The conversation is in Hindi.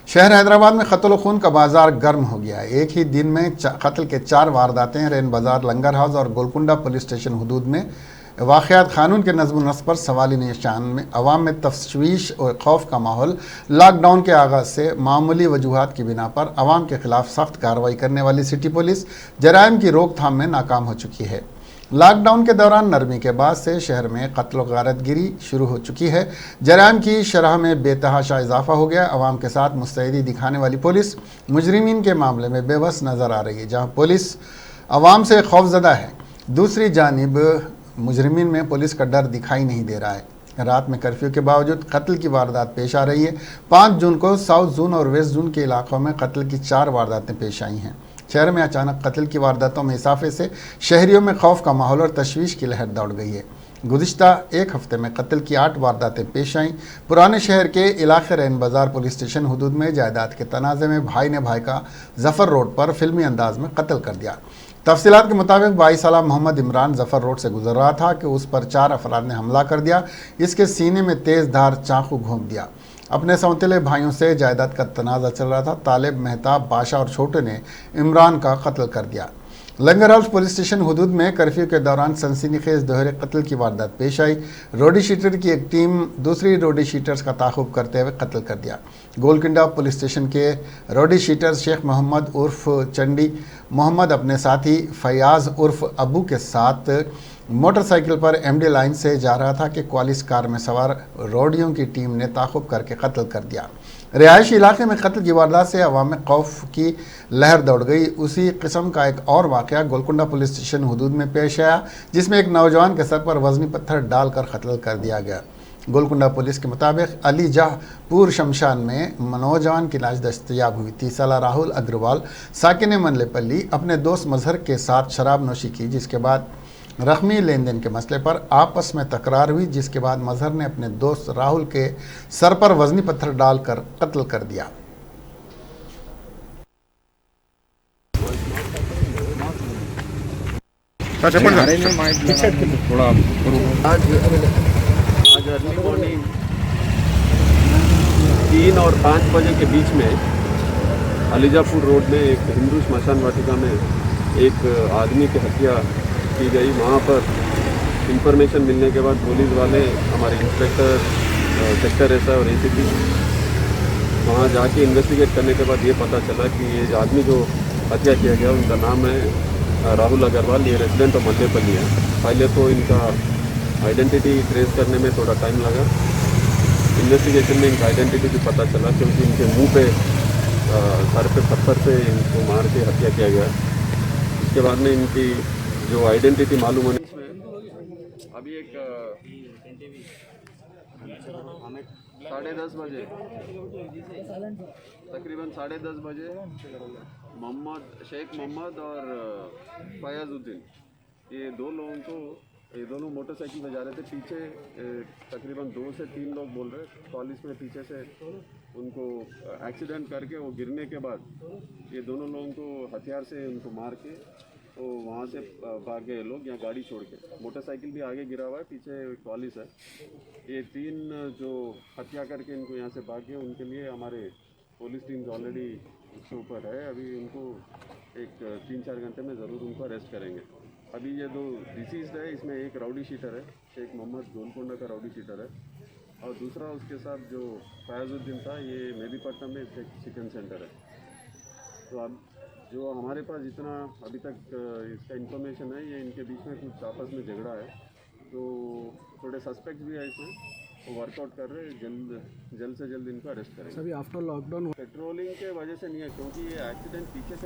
शहर हैदराबाद में कत्ल खून का बाजार गर्म हो गया है। एक ही दिन में कत्ल के 4 वारदातें रेन बाजार, लंगर हाउस और गोलकुंडा पुलिस स्टेशन हदूद में वाक़यात कानून के नज़्म नस्क़ पर सवाली निशान में अवाम में तशवीश और खौफ का माहौल। लॉकडाउन के आगाज़ से मामूली वजूहात की बिना पर अवाम के खिलाफ सख्त कार्रवाई करने वाली सिटी पुलिस जराइम की रोकथाम में नाकाम हो चुकी है। लॉकडाउन के दौरान नरमी के बाद से शहर में कत्ल व गारतगिरी शुरू हो चुकी है। जराइम की शरह में बेतहाशा इजाफा हो गया। अवाम के साथ मुस्तैदी दिखाने वाली पुलिस मुजरिमीन के मामले में बेबस नज़र आ रही है। जहां पुलिस अवाम से खौफजदा है, दूसरी जानिब मुजरिमीन में पुलिस का डर दिखाई नहीं दे रहा है। रात में कर्फ्यू के बावजूद कत्ल की वारदात पेश आ रही है। 5 जून को साउथ जोन और वेस्ट जोन के इलाकों में कत्ल की 4 वारदातें पेश आई हैं। शहर में अचानक कत्ल की वारदातों में इजाफे से शहरियों में खौफ का माहौल और तशवीश की लहर दौड़ गई है। गुज़िश्ता एक हफ्ते में कत्ल की 8 वारदातें पेश आईं। पुराने शहर के इलाके रैन बाजार पुलिस स्टेशन हदूद में जायदाद के तनाज़े में भाई ने भाई का जफ़र रोड पर फिल्मी अंदाज में कत्ल कर दिया। तफसीलात के मुताबिक 22 साला मोहम्मद इमरान जफ़र रोड से गुजर रहा था कि उस पर 4 अफराद ने हमला कर दिया। इसके सीने में तेज़ धार चाकू घोंप दिया। अपने सौतेले भाइयों से जायदाद का तनाज़ा चल रहा था। तालिब, मेहताब, बादशाह और छोटे ने इमरान का कत्ल कर दिया। लंगर हाउस पुलिस स्टेशन हदूद में कर्फ्यू के दौरान सनसनीखेज दोहरे कत्ल की वारदात पेश आई। रोडी शीटर की एक टीम दूसरी रोडी शीटर्स का ताक़ुब करते हुए कत्ल कर दिया। गोलकुंडा पुलिस स्टेशन के रोडी शीटर शेख मोहम्मद उर्फ चंडी मोहम्मद अपने साथी फयाज उर्फ अबू के साथ मोटरसाइकिल पर एमडी लाइन से जा रहा था कि क्वालिस कार में सवार रोडियों की टीम ने ताक़ुब करके कत्ल कर दिया। रिहायशी इलाके में कत्ल की वारदात से अवाम में खौफ की लहर दौड़ गई। उसी किस्म का एक और वाक़या गोलकुंडा पुलिस स्टेशन हदूद में पेश आया, जिसमें एक नौजवान के सर पर वजनी पत्थर डालकर कत्ल कर दिया गया। गोलकुंडा पुलिस के मुताबिक अली जहापुर शमशान में नौजवान की लाश दस्तयाब हुई। 30 साला राहुल अग्रवाल साकिन मनलेपल्ली अपने दोस्त मजहर के साथ शराब नोशी की, जिसके बाद रकमी लेन देन के मसले पर आपस में तकरार हुई, जिसके बाद मजहर ने अपने दोस्त राहुल के सर पर वजनी पत्थर डालकर कत्ल कर दिया। आज अर्ली मॉर्निंग 3 और 5 बजे के बीच में अलीजापुर रोड में एक हिंदू स्मशान वाटिका में एक आदमी की हत्या की गई। वहाँ पर इंफॉर्मेशन मिलने के बाद पुलिस वाले, हमारे इंस्पेक्टर सेक्टर एसआई और एसीपी वहाँ जाके इन्वेस्टिगेट करने के बाद ये पता चला कि ये आदमी जो हत्या किया गया उनका नाम है राहुल अग्रवाल। ये रेजिडेंट ऑफ मल्लेपल्ली है। पहले तो इनका आइडेंटिटी ट्रेस करने में थोड़ा टाइम लगा। इन्वेस्टिगेशन में इनका आइडेंटिटी भी पता चला क्योंकि इनके मुंह पे सर पे पत्थर से इनको मार के हत्या किया गया। इसके बाद में इनकी जो आइडेंटिटी मालूम होने अभी एक 10:30 बजे तकरीबन 10:30 बजे शेख मोहम्मद और फयाजुद्दीन ये दोनों मोटरसाइकिल में जा रहे थे। पीछे तकरीबन 2 से 3 लोग बोल रहे कॉलेज में पीछे से उनको एक्सीडेंट करके वो गिरने के बाद ये दोनों लोगों को हथियार से उनको मार के तो वहाँ से भाग गए लोग, यहाँ गाड़ी छोड़ के। मोटरसाइकिल भी आगे गिरा हुआ है, पीछे कॉलेज है। ये 3 जो हत्या करके इनको यहाँ से भाग गए, उनके लिए हमारे पुलिस टीम्स ऑलरेडी उसके ऊपर है। अभी उनको एक 3-4 घंटे में ज़रूर उनको अरेस्ट करेंगे। अभी ये 2 डिसीज़ है, इसमें एक राउडी शीटर है, शेख मोहम्मद गोलकुंडा का राउडी शीटर है, और दूसरा उसके साथ जो फयाजुद्दीन था ये मेदीपट्टनम में एक चिकन सेंटर है। तो अब जो हमारे पास जितना अभी तक इसका इन्फॉर्मेशन है, ये इनके बीच में कुछ आपस में झगड़ा है, तो थोड़े सस्पेक्ट भी है इसमें, वो वर्कआउट कर रहे हैं। जल्द से जल्द इनको अरेस्ट करेंगे। अभी आफ्टर लॉकडाउन पेट्रोलिंग के वजह से नहीं है, क्योंकि ये एक्सीडेंट पीछे से